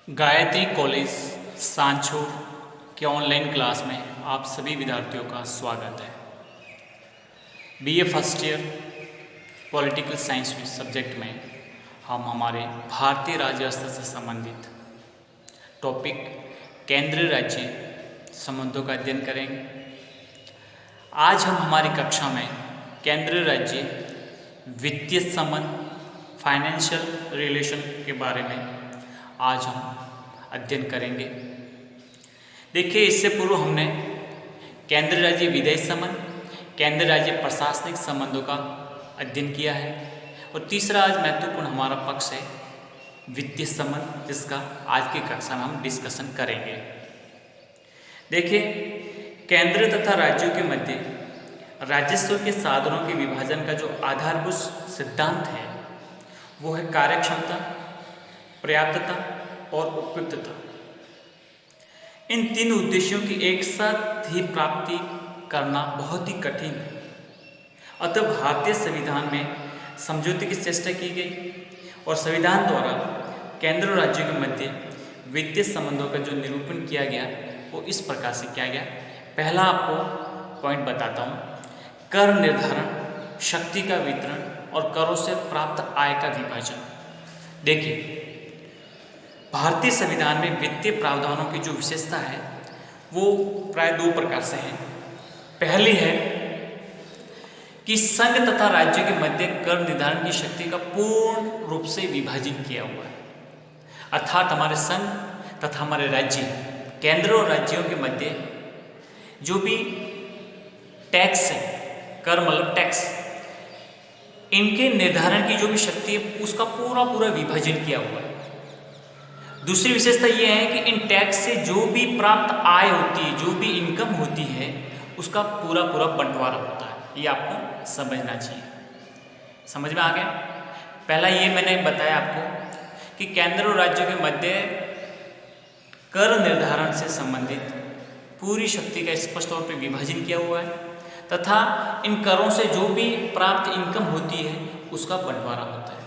Gayatri college Sanchore के online class में आप सभी विद्यार्थियों का स्वागत है। BA first year political science subject में हम हमारे भारतीय राज्य व्यवस्था से संबंधित टॉपिक केंद्र राज्य संबंधों का अध्ययन करेंगे। आज हम हमारी कक्षा में केंद्र राज्य वित्तीय संबंध फाइनेंशियल रिलेशन के बारे में आज हम अध्ययन करेंगे। देखिए, इससे पूर्व हमने केंद्र राज्य विदेश संबंध, केंद्र राज्य प्रशासनिक संबंधों का अध्ययन किया है और तीसरा आज महत्वपूर्ण हमारा पक्ष है वित्तीय संबंध, जिसका आज की कक्षा में हम डिस्कशन करेंगे। देखिए, केंद्र तथा राज्यों के मध्य राजस्व के साधनों के विभाजन का जो आधारभूत सिद्धांत है वो है कार्यक्षमता, पर्याप्तता और उपयुक्तता। इन तीन उद्देश्यों की एक साथ ही प्राप्ति करना बहुत ही कठिन है। अतः भारतीय संविधान में समझौते की चेष्टा की गई और संविधान द्वारा केंद्र और राज्यों के मध्य वित्तीय संबंधों का जो निरूपण किया गया वो इस प्रकार से किया गया। पहला आपको पॉइंट बताता हूँ, कर निर्धारण, शक्ति का वितरण और करों से प्राप्त आय का विभाजन। देखिए, भारतीय संविधान में वित्तीय प्रावधानों की जो विशेषता है वो प्राय दो प्रकार से है। पहली है कि संघ तथा राज्यों के मध्य कर निर्धारण की शक्ति का पूर्ण रूप से विभाजित किया हुआ है। अर्थात हमारे संघ तथा हमारे राज्य, केंद्र और राज्यों के मध्य जो भी टैक्स है, कर मतलब टैक्स, इनके निर्धारण की जो भी शक्ति है उसका पूरा विभाजन किया हुआ है। दूसरी विशेषता यह है कि इन टैक्स से जो भी प्राप्त आय होती है, जो भी इनकम होती है, उसका पूरा बंटवारा होता है। ये आपको समझना चाहिए। समझ में आ गया? पहला ये मैंने बताया आपको कि केंद्र और राज्यों के मध्य कर निर्धारण से संबंधित पूरी शक्ति का स्पष्ट तौर पर विभाजन किया हुआ है तथा इन करों से जो भी प्राप्त इनकम होती है उसका बंटवारा होता है।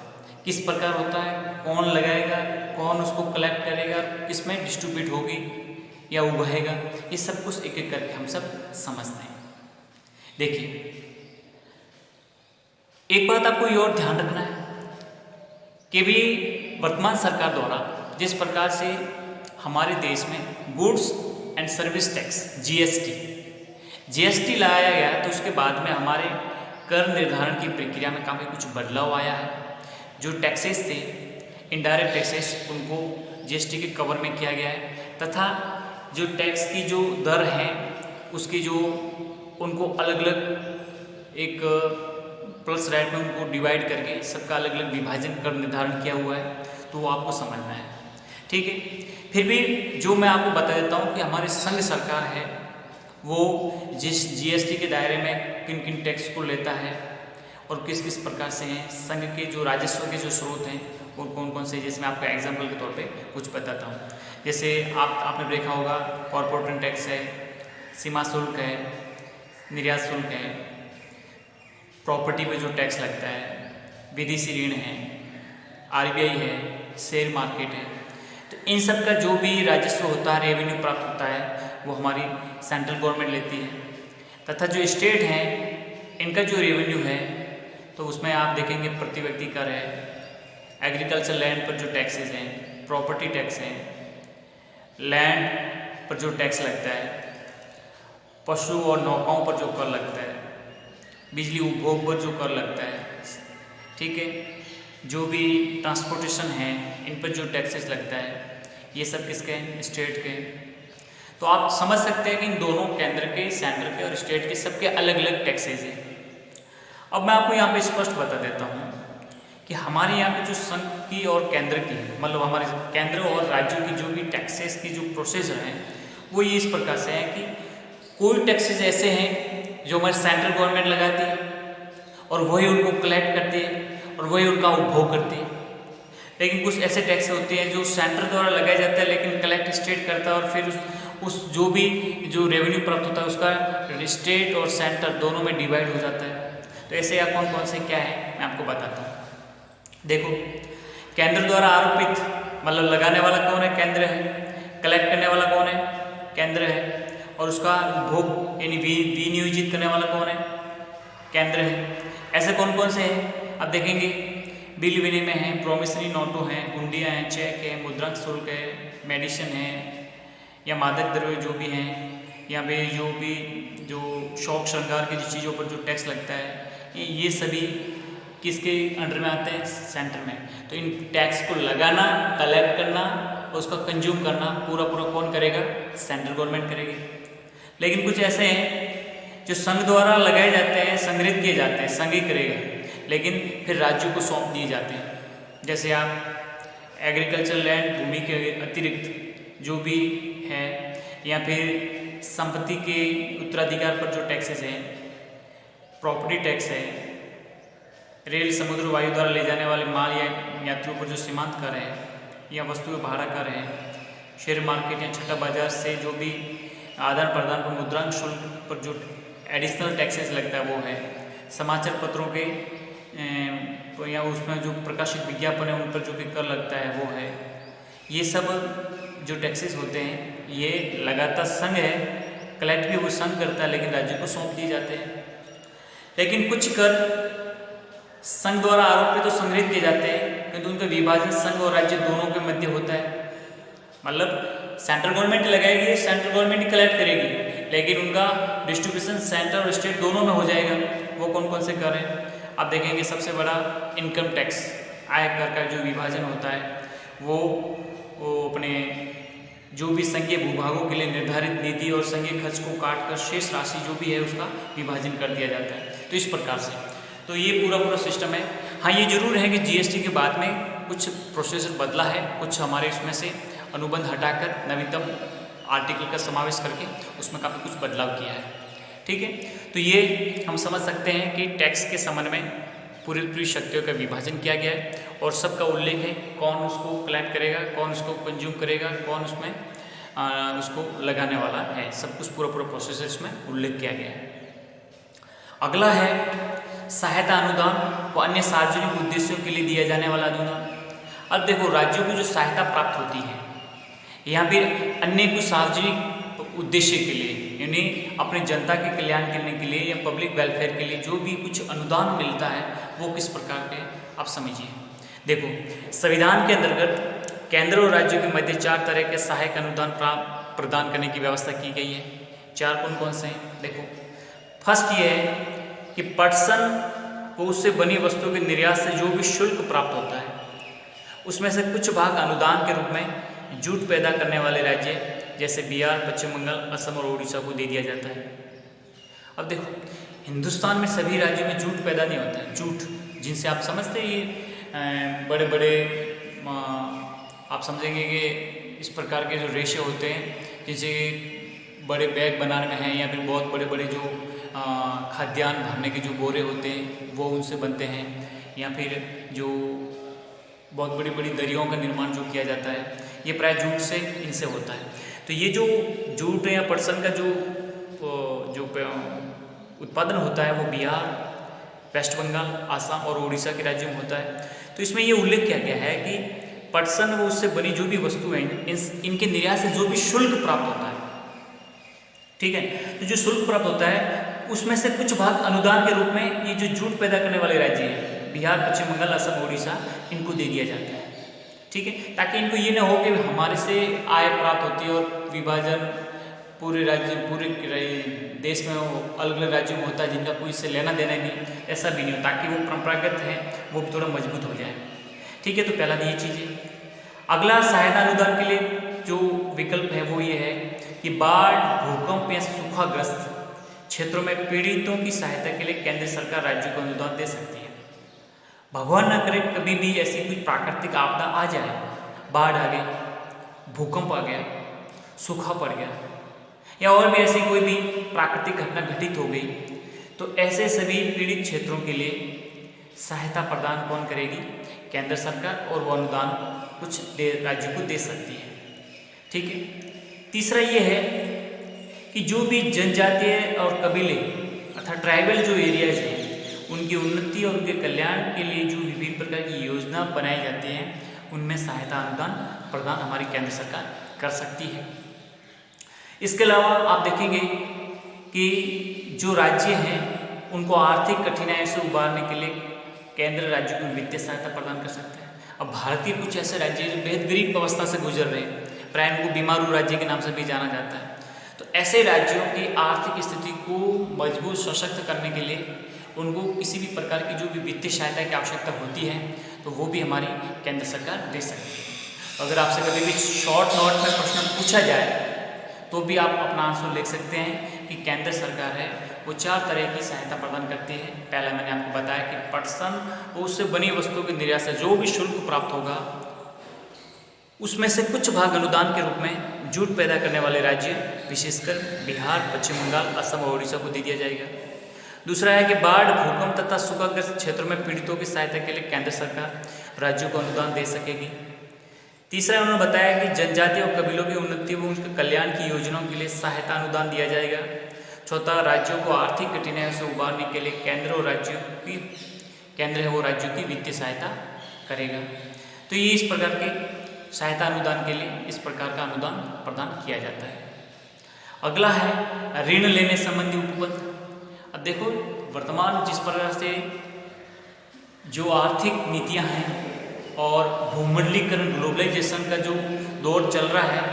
किस प्रकार होता है, कौन लगाएगा, कौन उसको कलेक्ट करेगा, किस में डिस्ट्रीब्यूट होगी या उगाएगा, ये सब कुछ एक एक करके हम सब समझते हैं। देखिए, एक बात आपको ये और ध्यान रखना है कि भी वर्तमान सरकार द्वारा जिस प्रकार से हमारे देश में goods and service tax GST लाया गया, तो उसके बाद में हमारे कर निर्धारण की प्रक्रिया में काफ़ी कुछ बदलाव आया है। जो टैक्सेस थे, इनडायरेक्ट टैक्सेस, उनको जीएसटी के कवर में किया गया है तथा जो टैक्स की जो दर है उसकी जो उनको अलग अलग एक प्लस रेट में उनको डिवाइड करके सबका अलग अलग विभाजन कर निर्धारण किया हुआ है, तो वो आपको समझना है। ठीक है, फिर भी जो मैं आपको बता देता हूँ कि हमारी संघ सरकार है वो जिस जीएसटी के दायरे में किन किन टैक्स को लेता है और किस किस प्रकार से हैं, संघ के जो राजस्व के जो स्रोत हैं वो कौन कौन से, जैसे मैं आपको एग्जांपल के तौर पे कुछ बताता हूँ। जैसे आपने देखा होगा कॉर्पोरेट टैक्स है, सीमा शुल्क है, निर्यात शुल्क है, प्रॉपर्टी पे जो टैक्स लगता है, विदेशी ऋण है, आरबीआई है, शेयर मार्केट है। तो इन सब का जो भी राजस्व होता है, रेवेन्यू प्राप्त होता है, वो हमारी सेंट्रल गवर्नमेंट लेती है तथा जो स्टेट हैं इनका जो रेवेन्यू है तो उसमें आप देखेंगे प्रति व्यक्ति कर है, एग्रीकल्चर लैंड पर जो टैक्सेस हैं, प्रॉपर्टी टैक्स हैं, लैंड पर जो टैक्स लगता है, पशु और नौकाओं पर जो कर लगता है, बिजली उपभोग पर जो कर लगता है, ठीक है, जो भी ट्रांसपोर्टेशन है इन पर जो टैक्सेस लगता है, ये सब किसके हैं? स्टेट के। तो आप समझ सकते हैं कि इन दोनों केंद्र के, सेंटर के और स्टेट के सबके अलग अलग टैक्सेस हैं। अब मैं आपको यहाँ पे स्पष्ट बता देता हूँ कि हमारे यहाँ पे जो संघ की और केंद्र की, मतलब हमारे केंद्र और राज्यों की जो भी टैक्सेस की जो प्रोसीजर हैं वो ये इस प्रकार से है कि कोई टैक्सेस ऐसे हैं जो हमारी सेंट्रल गवर्नमेंट लगाती है और वही उनको कलेक्ट करती है और वही उनका उपभोग करती है। लेकिन कुछ ऐसे टैक्स होते हैं जो सेंटर द्वारा लगाया जाता है लेकिन कलेक्ट स्टेट करता है और फिर उस जो भी जो रेवेन्यू प्राप्त होता है उसका स्टेट और सेंटर दोनों में डिवाइड हो जाता है। तो ऐसे या कौन कौन से क्या है मैं आपको बताता हूँ। देखो, केंद्र द्वारा आरोपित मतलब लगाने वाला कौन है? केंद्र है। कलेक्ट करने वाला कौन है? केंद्र है। और उसका उपभोग यानी विनियोजित करने वाला कौन है? केंद्र है। ऐसे कौन कौन से हैं? अब देखेंगे, बिल विनिमय है, प्रोमिसरी नोटों हैं, हुंडियाँ हैं, चेक है, मुद्रांक शुल्क है, मेडिसिन है, या मादक द्रव्य जो भी हैं, या फिर जो शौक श्रृंगार की जो चीज़ों पर जो टैक्स लगता है, ये सभी किसके अंडर में आते हैं? सेंटर में। तो इन टैक्स को लगाना, कलेक्ट करना और उसका कंज्यूम करना पूरा कौन करेगा? सेंट्रल गवर्नमेंट करेगी। लेकिन कुछ ऐसे हैं जो संघ द्वारा लगाए जाते हैं, संग्रहित किए जाते हैं, संघ ही करेगा, लेकिन फिर राज्यों को सौंप दिए जाते हैं। जैसे आप एग्रीकल्चर लैंड, भूमि के अतिरिक्त जो भी है, या फिर संपत्ति के उत्तराधिकार पर जो टैक्सेस हैं, प्रॉपर्टी टैक्स है, रेल, समुद्र, वायु द्वारा ले जाने वाले माल या यात्रियों पर जो सीमांत कर है, या वस्तु का भाड़ा कर है, शेयर मार्केट या छठा बाजार से जो भी आदान प्रदान पर मुद्रांक शुल्क पर जो एडिशनल टैक्सेस लगता है वो है, समाचार पत्रों के या उसमें जो प्रकाशित विज्ञापन है उन पर जो भी कर लगता है वो है। ये सब जो टैक्सेस होते हैं ये लगातार संघ है, कलेक्ट भी वो संघ करता है, लेकिन राज्यों को सौंप दिए जाते हैं। लेकिन कुछ कर संघ द्वारा आरोपित तो संग्रहित किए जाते हैं, किंतु उनका विभाजन संघ और राज्य दोनों के मध्य होता है। मतलब सेंट्रल गवर्नमेंट लगाएगी, सेंट्रल गवर्नमेंट कलेक्ट करेगी, लेकिन उनका डिस्ट्रीब्यूशन सेंटर और स्टेट दोनों में हो जाएगा। वो कौन कौन से कर हैं? आप देखेंगे सबसे बड़ा इनकम टैक्स, आय कर का जो विभाजन होता है वो अपने जो भी संघीय भूभागों के लिए निर्धारित निधि और संघीय खर्च को काट कर शेष राशि जो भी है उसका विभाजन कर दिया जाता है। तो इस प्रकार से तो ये पूरा सिस्टम है। हाँ, ये जरूर है कि जीएसटी के बाद में कुछ प्रोसीजर बदला है, कुछ हमारे इसमें से अनुबंध हटाकर नवीनतम आर्टिकल का समावेश करके उसमें काफ़ी कुछ बदलाव किया है। ठीक है, तो ये हम समझ सकते हैं कि टैक्स के संबंध में पूरी शक्तियों का विभाजन किया गया है और सबका उल्लेख है, कौन उसको कलेक्ट करेगा, कौन उसको कंज्यूम करेगा, कौन उसमें उसको लगाने वाला है, सब कुछ पूरा प्रोसेस इसमें उल्लेख किया गया है। अगला है सहायता अनुदान व अन्य सार्वजनिक उद्देश्यों के लिए दिया जाने वाला अनुदान। अब देखो, राज्यों को जो सहायता प्राप्त होती है यहाँ पर अन्य कुछ सार्वजनिक उद्देश्य के लिए, यानी अपने जनता के कल्याण करने के लिए या पब्लिक वेलफेयर के लिए जो भी कुछ अनुदान मिलता है वो किस प्रकार के, आप समझिए। देखो, संविधान के अंतर्गत केंद्र और राज्यों के मध्य 4 तरह के सहायक अनुदान प्रदान करने की व्यवस्था की गई है। 4 कौन कौन से हैं? देखो, फर्स्ट ये है कि पर्सन को उससे बनी वस्तुओं के निर्यात से जो भी शुल्क प्राप्त होता है उसमें से कुछ भाग अनुदान के रूप में जूट पैदा करने वाले राज्य जैसे बिहार, पश्चिम बंगाल, असम और उड़ीसा को दे दिया जाता है। अब देखो, हिंदुस्तान में सभी राज्यों में जूट पैदा नहीं होता है। जूट जिनसे आप समझते हैं ये बड़े बड़े आप समझेंगे कि इस प्रकार के जो रेशे होते हैं, जैसे बड़े बैग बनाने में हैं या फिर बहुत बड़े बड़े जो खाद्यान्न भरने के जो बोरे होते हैं वो उनसे बनते हैं, या फिर जो बहुत बड़ी बड़ी दरियों का निर्माण जो किया जाता है ये प्राय जूट से इनसे होता है। तो ये जो जूट या पटसन का जो उत्पादन होता है वो बिहार, वेस्ट बंगाल, आसाम और उड़ीसा के राज्यों में होता है। तो इसमें ये उल्लेख किया गया है कि पटसन व उससे बनी जो भी वस्तु हैं इनके निर्यात से जो भी शुल्क प्राप्त होता है, ठीक है, तो जो शुल्क प्राप्त होता है उसमें से कुछ भाग अनुदान के रूप में ये जो जूट पैदा करने वाले राज्य हैं बिहार, पश्चिम बंगाल, असम, उड़ीसा, इनको दे दिया जाता है। ठीक है, ताकि इनको ये ना हो कि हमारे से आय प्राप्त होती है और विभाजन पूरे राज्य, पूरे देश में अलग अलग राज्यों में होता है जिनका कोई इससे लेना देना नहीं, ऐसा भी नहीं हो, ताकि वो परंपरागत है वो भी थोड़ा मजबूत हो जाए। ठीक है, तो पहला ये चीज़ है। अगला सहायता अनुदान के लिए जो विकल्प है वो ये है कि बाढ़, भूकंप या सूखाग्रस्त क्षेत्रों में पीड़ितों की सहायता के लिए केंद्र सरकार राज्यों को अनुदान दे सकती है। भगवान न करे कभी भी ऐसी कोई प्राकृतिक आपदा आ जाए, बाढ़ आ गई, भूकंप आ गया, सूखा पड़ गया या और भी ऐसी कोई भी प्राकृतिक घटना घटित हो गई, तो ऐसे सभी पीड़ित क्षेत्रों के लिए सहायता प्रदान कौन करेगी? केंद्र सरकार, और वो अनुदान कुछ राज्यों को दे सकती है। ठीक है, तीसरा ये है कि जो भी जनजातीय और कबीले अर्थात ट्राइबल जो एरियाज हैं उनकी उन्नति और उनके कल्याण के लिए जो विभिन्न प्रकार की योजना बनाई जाती हैं उनमें सहायता अनुदान प्रदान हमारी केंद्र सरकार कर सकती है। इसके अलावा आप देखेंगे कि जो राज्य हैं उनको आर्थिक कठिनाइयों से उबारने के लिए केंद्र राज्यों को वित्तीय सहायता प्रदान कर सकता है। अब भारत के कुछ ऐसे राज्य जो बेहद गरीब अवस्था से गुजर रहे हैं, प्राय इनको बीमारू राज्य के नाम से भी जाना जाता है, तो ऐसे राज्यों की आर्थिक स्थिति को मजबूत सशक्त करने के लिए उनको किसी भी प्रकार की जो भी वित्तीय सहायता की आवश्यकता होती है तो वो भी हमारी केंद्र सरकार दे सकती है। अगर आपसे कभी भी शॉर्ट नोट में प्रश्न पूछा जाए तो भी आप अपना आंसर लिख सकते हैं कि केंद्र सरकार है वो 4 तरह की सहायता प्रदान करती है। पहला मैंने आपको बताया कि पटसन वो उससे बनी वस्तुओं के निर्यात से जो भी शुल्क प्राप्त होगा उसमें से कुछ भाग अनुदान के रूप में जूट पैदा करने वाले राज्य विशेषकर बिहार, पश्चिम बंगाल, असम और उड़ीसा को दे दिया जाएगा। दूसरा है कि बाढ़, भूकंप तथा सूखाग्रस्त क्षेत्रों में पीड़ितों की सहायता के लिए केंद्र सरकार राज्यों को अनुदान दे सकेगी। तीसरा उन्होंने बताया कि जनजाति और कबीलों की उन्नति व उनके कल्याण की योजनाओं के लिए सहायता अनुदान दिया जाएगा। चौथा, राज्यों को आर्थिक कठिनाइयों से उबारने के लिए केंद्र है वो राज्यों की वित्तीय सहायता करेगा। तो ये इस प्रकार के सहायता अनुदान के लिए इस प्रकार का अनुदान प्रदान किया जाता है। अगला है ऋण लेने संबंधी उपबंध। अब देखो वर्तमान जिस प्रकार से जो आर्थिक नीतियां हैं और भूमंडलीकरण ग्लोबलाइजेशन का जो दौर चल रहा है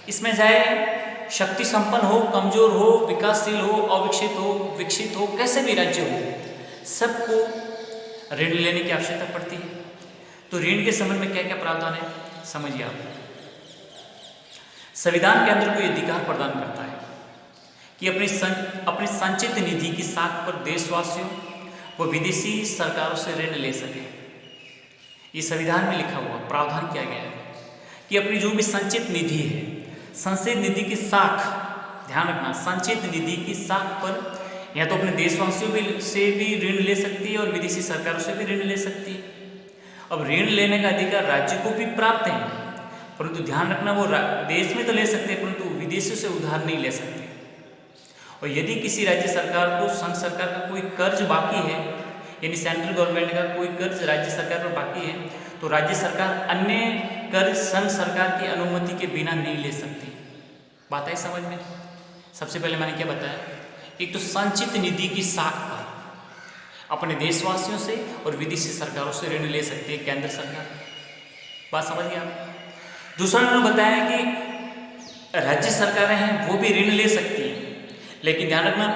इसमें चाहे शक्ति संपन्न हो, कमजोर हो, विकासशील हो, अविकसित हो, विकसित हो, कैसे भी राज्य हो, सबको ऋण लेने की आवश्यकता पड़ती है। तो ऋण के संबंध में क्या क्या प्रावधान है समझिए आप। संविधान केंद्र को यह अधिकार प्रदान करता है कि अपनी संचित निधि की साख पर देशवासियों व विदेशी सरकारों से ऋण ले सके। ये संविधान में लिखा हुआ प्रावधान किया गया है कि अपनी जो भी संचित निधि है, संचित निधि की साख, ध्यान रखना, संचित निधि की साख पर या तो अपने देशवासियों से भी ऋण ले सकती है और विदेशी सरकारों से भी ऋण ले सकती है। अब ऋण लेने का अधिकार राज्य को भी प्राप्त है, परंतु ध्यान रखना वो देश में तो ले सकते हैं परंतु विदेशों से उधार नहीं ले सकते। और यदि किसी राज्य सरकार को संघ सरकार का कोई कर्ज बाकी है, यानी सेंट्रल गवर्नमेंट का कोई कर्ज राज्य सरकार पर बाकी है, तो राज्य सरकार अन्य कर्ज संघ सरकार की अनुमति के बिना नहीं ले सकती। बात आई समझ में? सबसे पहले मैंने क्या बताया, एक तो संचित निधि की साख पर अपने देशवासियों से और विदेशी सरकारों से ऋण ले सकती है केंद्र सरकार। बात समझ गए आप? दूसरा उन्होंने बताया कि राज्य सरकारें हैं वो भी ऋण ले सकती हैं, लेकिन ध्यान रखना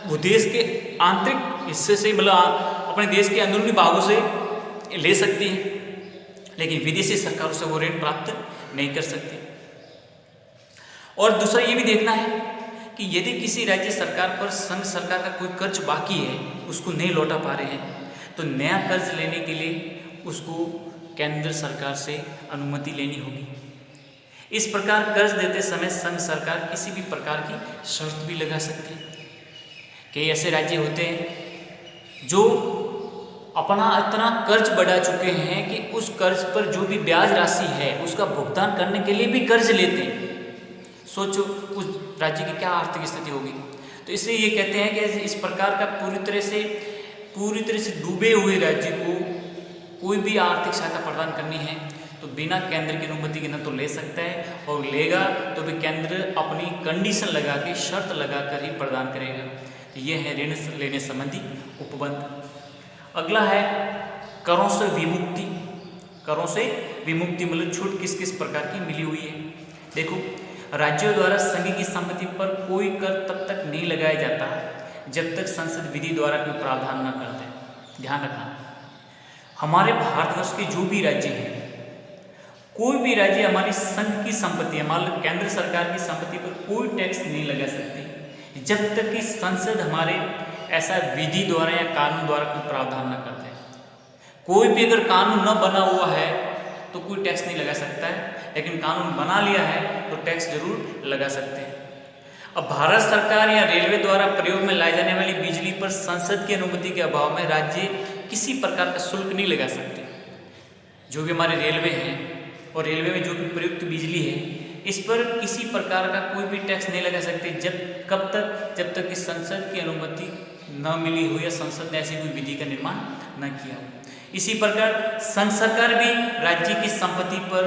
वो देश के आंतरिक हिस्से से मतलब अपने देश के अंदरूनी भागों से ले सकती हैं, लेकिन विदेशी सरकारों से वो ऋण प्राप्त नहीं कर सकती। और दूसरा ये भी देखना है कि यदि किसी राज्य सरकार पर संघ सरकार का कोई कर्ज बाकी है, उसको नहीं लौटा पा रहे हैं, तो नया कर्ज लेने के लिए उसको केंद्र सरकार से अनुमति लेनी होगी। इस प्रकार कर्ज देते समय संघ सरकार किसी भी प्रकार की शर्त भी लगा सकती है। कई ऐसे राज्य होते हैं जो अपना इतना कर्ज बढ़ा चुके हैं कि उस कर्ज पर जो भी ब्याज राशि है उसका भुगतान करने के लिए भी कर्ज लेते हैं। सोचो उस राज्य की क्या आर्थिक स्थिति होगी। तो इसलिए ये कहते हैं कि इस प्रकार का पूरी तरह से डूबे हुए राज्य को कोई भी आर्थिक सहायता प्रदान करनी है तो बिना केंद्र की अनुमति के न तो ले सकता है, और लेगा तो भी केंद्र अपनी कंडीशन लगा के, शर्त लगा कर ही प्रदान करेगा। ये है ऋण लेने संबंधी उपबंध। अगला है करों से विमुक्ति। करों से विमुक्ति मतलब छूट किस किस प्रकार की मिली हुई है। देखो, राज्यों द्वारा संघ की संपत्ति पर कोई कर तब तक नहीं लगाया जाता जब तक संसद विधि द्वारा कोई प्रावधान न कर दे। ध्यान रखना, हमारे भारतवर्ष के जो भी राज्य हैं, कोई भी राज्य हमारी संघ की संपत्ति, मान लो केंद्र सरकार की संपत्ति पर कोई टैक्स नहीं लगा सकती जब तक कि संसद हमारे ऐसा विधि द्वारा या कानून द्वारा कोई प्रावधान न कर दे। कोई भी अगर कानून न बना हुआ है तो कोई टैक्स नहीं लगा सकता है, लेकिन कानून बना लिया है तो टैक्स जरूर लगा सकते हैं। अब भारत सरकार या रेलवे द्वारा प्रयोग में लाई जाने वाली बिजली पर संसद की अनुमति के अभाव में राज्य किसी प्रकार का शुल्क नहीं लगा सकते। जो भी हमारे रेलवे हैं और रेलवे में जो भी प्रयुक्त बिजली है, इस पर किसी प्रकार का कोई भी टैक्स नहीं लगा सकते जब तक कि संसद की अनुमति न मिली हो या संसद ने ऐसी कोई विधि का निर्माण न किया हो। इसी प्रकार संघ सरकार भी राज्य की संपत्ति पर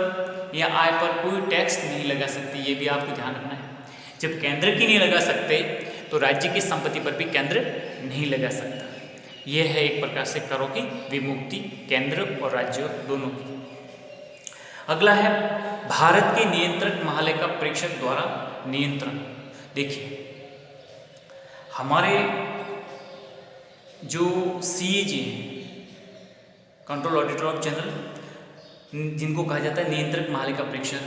या आय पर कोई टैक्स नहीं लगा सकती, ये भी आपको ध्यान रखना है। जब केंद्र की नहीं लगा सकते तो राज्य की संपत्ति पर भी केंद्र नहीं लगा सकता। यह है एक प्रकार से करों की विमुक्ति केंद्र और राज्य दोनों की। अगला है भारत के नियंत्रक महालेखा परीक्षक द्वारा नियंत्रण। देखिए हमारे जो CAG हैं, कंट्रोल ऑडिटर ऑफ जनरल, जिनको कहा जाता है नियंत्रक महालेखा परीक्षक,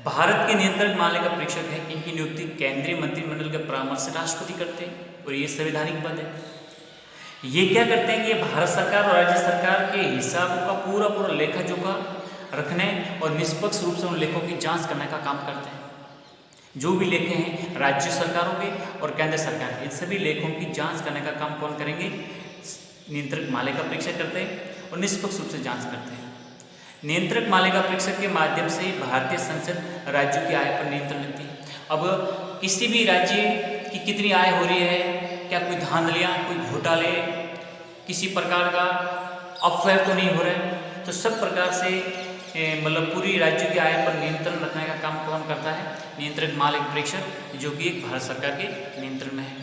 भारत के नियंत्रक महालेखा परीक्षक है। इनकी नियुक्ति केंद्रीय मंत्रिमंडल के परामर्श से राष्ट्रपति करते हैं और ये संवैधानिक पद है। ये क्या करते हैं कि ये भारत सरकार और राज्य सरकार के हिसाबों का पूरा लेखा जोखा रखने और निष्पक्ष रूप से उन लेखों की जांच करने का काम करते हैं। जो भी लेखे हैं राज्य सरकारों के और केंद्र सरकार के, इन सभी लेखों की जांच करने का काम कौन करेंगे? नियंत्रक महालेखा परीक्षक करते हैं और निष्पक्ष रूप से जांच करते हैं। नियंत्रक महालेखा परीक्षक के माध्यम से भारतीय संसद राज्यों की आय पर नियंत्रण रखती है। अब किसी भी राज्य की कितनी आय हो रही है, क्या कोई धांधलियाँ, कोई घोटाले, किसी प्रकार का अपव्यय तो नहीं हो रहा है, तो सब प्रकार से मतलब पूरी राज्यों की आय पर नियंत्रण रखने का काम कौन करता है? नियंत्रक महालेखा परीक्षक, जो कि एक भारत सरकार के नियंत्रण में है।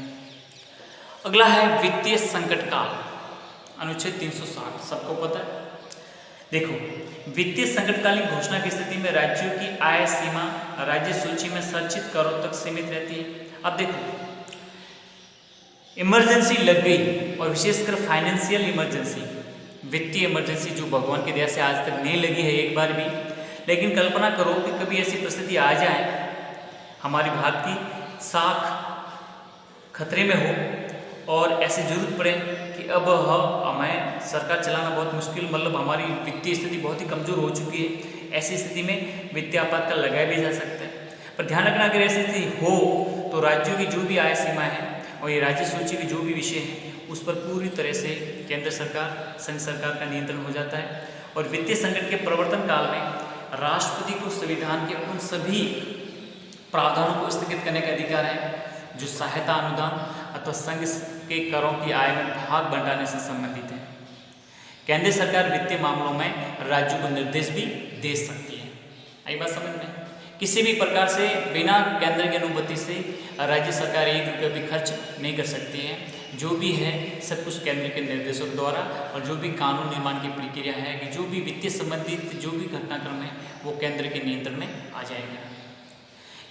अगला है वित्तीय संकट काल, अनुच्छेद 360, सबको पता है। देखो वित्तीय संकटकालीन घोषणा की स्थिति में राज्यों की आय सीमा राज्य सूची में संचित करों तक सीमित रहती है। अब देखो इमरजेंसी लग गई और विशेषकर फाइनेंशियल इमरजेंसी, वित्तीय इमरजेंसी जो भगवान की दया से आज तक नहीं लगी है एक बार भी, लेकिन कल्पना करो कि कभी ऐसी परिस्थिति आ जाए, हमारी भारत की साख खतरे में हो और ऐसी जरूरत पड़े कि अब हमें सरकार चलाना बहुत मुश्किल, मतलब हमारी वित्तीय स्थिति बहुत ही कमज़ोर हो चुकी है। ऐसी स्थिति में वित्तीय आपातकाल लगाया भी जा सकता है। पर ध्यान रखना, अगर ऐसी स्थिति हो तो राज्यों की जो भी आय सीमा है और ये राज्य सूची के जो भी विषय हैं उस पर पूरी तरह से केंद्र सरकार, संघ सरकार का नियंत्रण हो जाता है। और वित्तीय संकट के प्रवर्तन काल में राष्ट्रपति को संविधान के उन सभी प्रावधानों को स्थगित करने का अधिकार है जो सहायता अनुदान अथवा संघ के करों की आय में भाग बंटाने से संबंधित है। केंद्र सरकार वित्तीय मामलों में राज्यों को निर्देश भी दे सकती है। आई बात समझ में? किसी भी प्रकार से बिना केंद्र की अनुमति से राज्य सरकार 1 रुपया भी खर्च नहीं कर सकती है। जो भी है सब कुछ केंद्र के निर्देशों द्वारा, और जो भी कानून निर्माण की प्रक्रिया है कि जो भी वित्तीय संबंधित जो भी घटनाक्रम है वो केंद्र के नियंत्रण में आ जाएगा।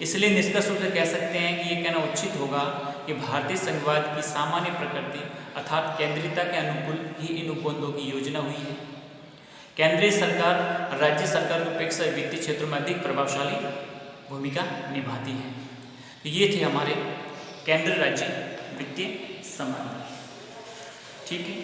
इसलिए निष्कर्ष रूप से कह सकते हैं कि ये कहना उचित होगा कि भारतीय संघवाद की सामान्य प्रकृति अर्थात केंद्रीयता के अनुकूल ही इन उपबंधों की योजना हुई है। केंद्रीय सरकार राज्य सरकार की अपेक्षा वित्तीय क्षेत्रों में अधिक प्रभावशाली भूमिका निभाती है। तो ये थे हमारे केंद्र राज्य वित्तीय संबंध। ठीक है।